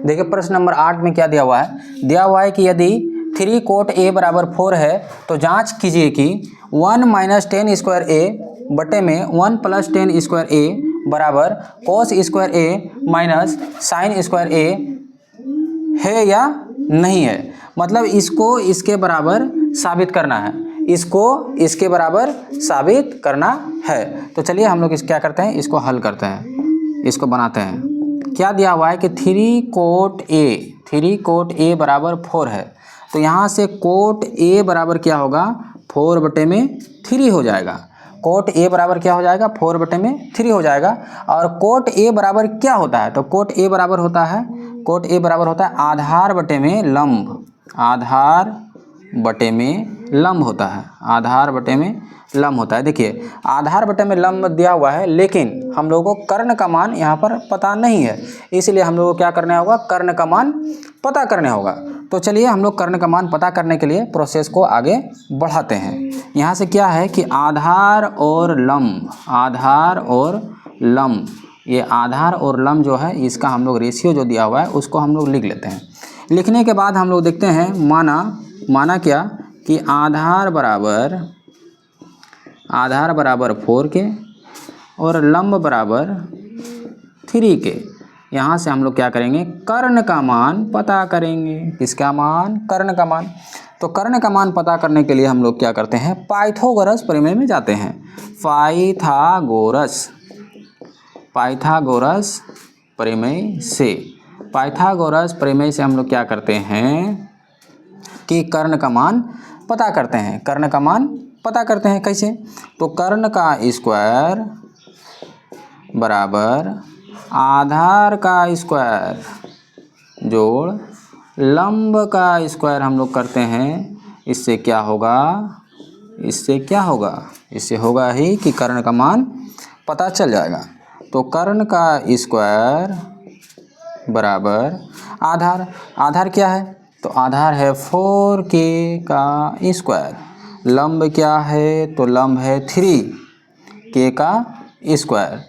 देखिए प्रश्न नंबर 8 में क्या दिया हुआ है, दिया हुआ है कि यदि 3 कोट ए बराबर 4 है तो जांच कीजिए कि 1 माइनस 10 स्क्वायर ए बटे में 1 प्लस 10 स्क्वायर ए बराबर कोस स्क्वायर ए माइनस साइन स्क्वायर ए है या नहीं है। मतलब इसको इसके बराबर साबित करना है, इसको इसके बराबर साबित करना है। तो चलिए हम लोग इस क्या करते हैं, इसको हल करते हैं, इसको बनाते हैं। क्या दिया हुआ है कि 3 कोट ए बराबर 4 है, तो यहाँ से कोट ए बराबर क्या होगा, 4 बटे में 3 हो जाएगा। कोट ए बराबर क्या हो जाएगा, 4 बटे में 3 हो जाएगा। और कोट ए बराबर क्या होता है, तो कोट ए बराबर होता है आधार बटे में लंब, आधार बटे में लंब होता है, आधार बटे में लंब होता है। देखिए आधार बटे में लंब दिया हुआ है, लेकिन हम लोगों को कर्ण का मान यहाँ पर पता नहीं है, इसलिए हम लोगों को क्या करना होगा, कर्ण का मान पता करना होगा। तो चलिए हम लोग कर्ण का मान पता करने के लिए प्रोसेस को आगे बढ़ाते हैं। यहाँ से क्या है कि आधार और लंब, आधार और लंब, ये आधार और लंब जो है इसका हम लोग रेशियो जो दिया हुआ है उसको हम लोग लिख लेते हैं। लिखने के बाद हम लोग देखते हैं माना क्या कि आधार बराबर 4 के और लंब बराबर 3 के। यहाँ से हम लोग क्या करेंगे, कर्ण का मान पता करेंगे। किसका मान, कर्ण का मान। तो कर्ण का मान पता करने के लिए हम लोग क्या करते हैं, पाइथागोरस प्रमेय में जाते हैं। पाइथागोरस प्रमेय से हम लोग क्या करते हैं कि कर्ण का मान पता करते हैं। कर्ण का मान पता करते हैं कैसे, तो कर्ण का स्क्वायर बराबर आधार का स्क्वायर जोड़ लंब का स्क्वायर हम लोग करते हैं। इससे क्या होगा, इससे होगा ही कि कर्ण का मान पता चल जाएगा। तो कर्ण का स्क्वायर बराबर आधार क्या है, तो आधार है 4k का स्क्वायर। लंब क्या है, तो लंब है 3k का स्क्वायर।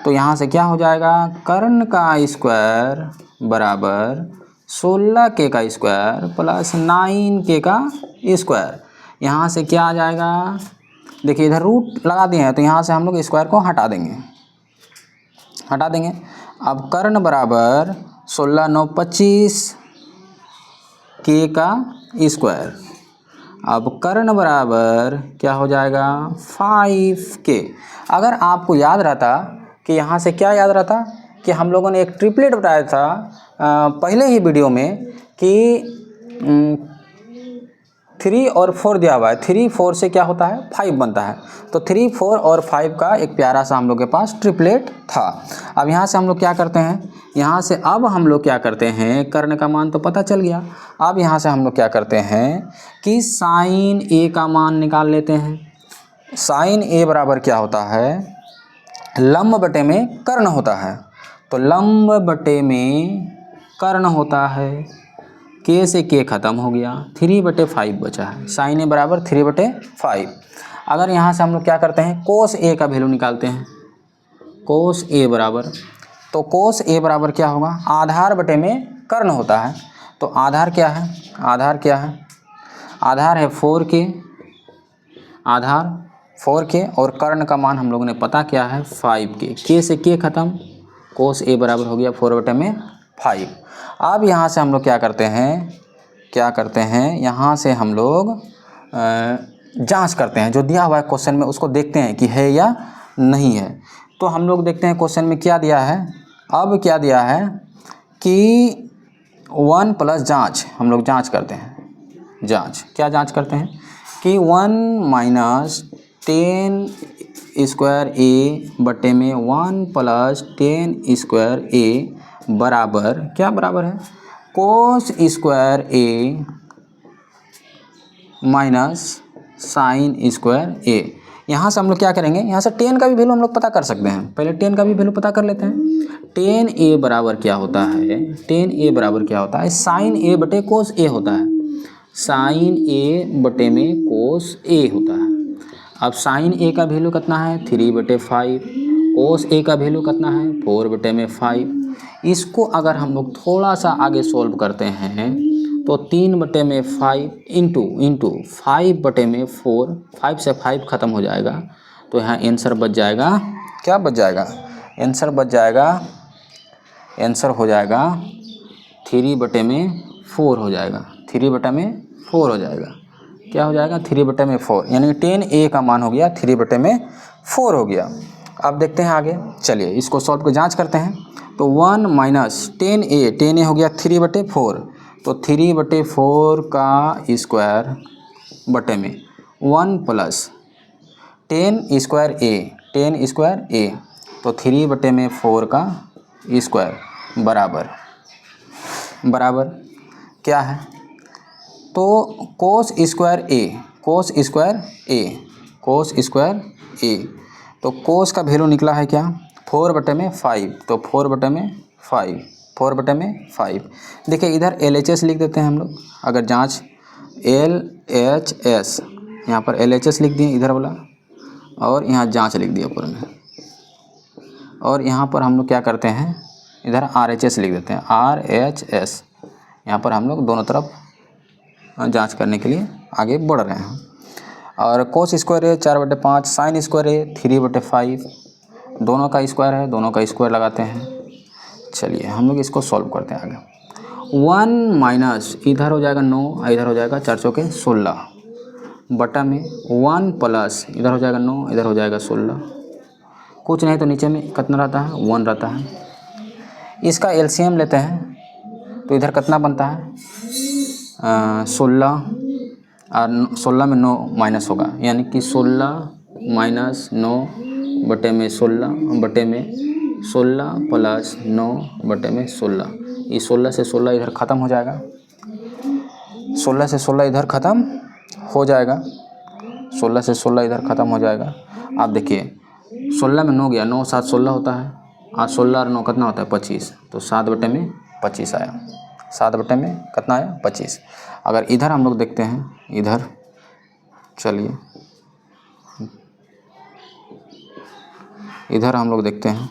तो यहाँ से क्या हो जाएगा, कर्ण का स्क्वायर बराबर 16k का स्क्वायर प्लस 9k का स्क्वायर। यहाँ से क्या आ जाएगा, देखिए इधर रूट लगा दिए हैं तो यहाँ से हम लोग स्क्वायर को हटा देंगे। अब कर्ण बराबर 16 9 25 k का स्क्वायर। अब कर्ण बराबर क्या हो जाएगा, 5k। अगर आपको याद रहता कि यहाँ से क्या याद रहता कि हम लोगों ने एक ट्रिपलेट बताया था पहले ही वीडियो में कि 3 और 4 दिया हुआ है, 3 4 से क्या होता है, 5 बनता है। तो 3 4 और 5 का एक प्यारा सा हम लोग के पास ट्रिपलेट था। अब यहाँ से हम लोग क्या करते हैं, यहाँ से अब हम लोग क्या करते हैं, कर्ण का मान तो पता चल गया। अब यहाँ से हम लोग क्या करते हैं कि साइन ए का मान निकाल लेते हैं। साइन ए बराबर क्या होता है, लंब बटे में कर्ण होता है। तो लंब बटे में कर्ण होता है, k से k खत्म हो गया, 3/5 बचा है। साइन ए बराबर 3/5। अगर यहाँ से हम लोग क्या करते हैं, कोस ए का वैल्यू निकालते हैं। कोस ए बराबर, तो कोस ए बराबर क्या होगा, आधार बटे में कर्ण होता है। तो आधार क्या है, आधार है 4k, आधार 4k और कर्ण का मान हम लोगों ने पता किया है 5k। k से k खत्म, कोस ए बराबर हो गया 4/5। अब यहाँ से हम लोग क्या करते हैं, यहाँ से हम लोग जांच करते हैं। जो दिया हुआ है क्वेश्चन में उसको देखते हैं कि है या नहीं है। तो हम लोग देखते हैं क्वेश्चन में क्या दिया है। अब क्या दिया है कि 1 प्लस जांच, हम लोग जांच करते हैं। क्या जांच करते हैं कि 1 माइनस 10 स्क्वायर ए बटे में 1 प्लस 10 स्क्वायर ए बराबर क्या बराबर है, कोस स्क्वायर ए माइनस साइन स्क्वायर ए। यहाँ से हम लोग क्या करेंगे, यहाँ से 10 का भी वैल्यू हम लोग पता कर सकते हैं। पहले 10 का भी वैल्यू पता कर लेते हैं। 10a बराबर क्या होता है, साइन ए बटे कोस ए होता है। साइन ए बटे में कोस ए होता है। अब साइन ए का वैल्यू कितना है, 3/5। कोस ए का वैल्यू कितना है, 4/5। इसको अगर हम लोग थोड़ा सा आगे सोल्व करते हैं तो 3/5 इंटू 5/4, 5 से 5 ख़त्म हो जाएगा, तो यहाँ आंसर बच जाएगा, क्या बच जाएगा, आंसर बच जाएगा, आंसर हो जाएगा 3/4 हो जाएगा, 3/4 हो जाएगा, क्या हो जाएगा 3/4, यानी 10A का मान हो गया 3/4 हो गया। अब देखते हैं आगे, चलिए इसको सॉल्व को जांच करते हैं। तो 1 माइनस 10A हो गया 3/4, तो 3/4 का स्क्वायर बटे में 1 प्लस 10 स्क्वायर A, तो 3/4 का स्क्वायर बराबर क्या है, तो कोस स्क्वायर A, तो कोस का वैल्यू निकला है क्या 4/5, तो 4/5। देखिए इधर LHS लिख देते हैं हम लोग, अगर जांच LHS, यहाँ पर LHS लिख दिए इधर वाला, और यहाँ जांच लिख दिया ऊपर में, और यहाँ पर हम लोग क्या करते हैं, इधर RHS लिख देते हैं, RHS, यहाँ पर हम लोग दोनों तरफ जांच करने के लिए आगे बढ़ रहे हैं। और कोस स्क्वायर है 4/5, साइन स्क्वायर है 3/5, दोनों का स्क्वायर है, दोनों का स्क्वायर लगाते हैं। चलिए हम लोग इसको सॉल्व करते हैं आगे। 1 माइनस इधर हो जाएगा 9, इधर हो जाएगा 4 चौके 16, बटा में 1 प्लस इधर हो जाएगा 9, इधर हो जाएगा 16, कुछ नहीं तो नीचे में कितना रहता है 1 रहता है। इसका LCM लेते हैं तो इधर कितना बनता है 16, और 16 में 9 माइनस होगा, यानी कि 16 माइनस 9 बटे में 16 बटे में 16 प्लस 9 बटे में 16, ये 16 से 16 इधर ख़त्म हो जाएगा, 16 से 16 इधर ख़त्म हो जाएगा, 16 से 16 इधर ख़त्म हो जाएगा। आप देखिए 16 में 9 गया, 9 7 16 होता है, और 16 और 9 कितना होता है 25, तो 7/25 आया, 7 में कितना आया 25। अगर इधर हम लोग देखते हैं, इधर चलिए इधर हम लोग देखते हैं,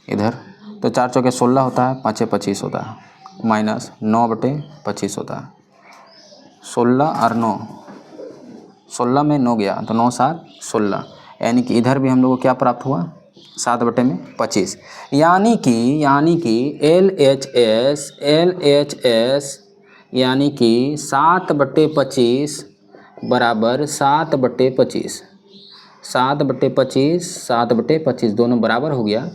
इधर तो 4 चौके 16 होता है, 5 25 होता है, माइनस 9/25 होता है, 16 और 9, 16 में 9 गया तो 9 7 16, यानी कि इधर भी हम लोग को क्या प्राप्त हुआ 7/25, यानी कि LHS यानी कि 7/25 बराबर 7/25, 7/25 दोनों बराबर हो गया,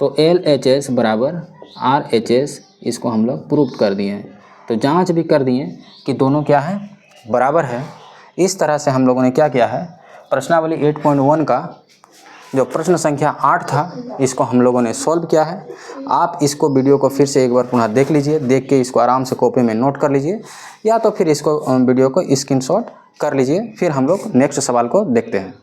तो LHS बराबर RHS, इसको हम लोग प्रूव कर दिए हैं। तो जांच भी कर दिए कि दोनों क्या है बराबर है। इस तरह से हम लोगों ने क्या किया है, प्रश्नावली 8.1 का जो प्रश्न संख्या 8 था, इसको हम लोगों ने सॉल्व किया है। आप इसको वीडियो को फिर से एक बार पुनः देख लीजिए, देख के इसको आराम से कॉपी में नोट कर लीजिए, या तो फिर इसको वीडियो को स्क्रीनशॉट कर लीजिए। फिर हम लोग नेक्स्ट सवाल को देखते हैं।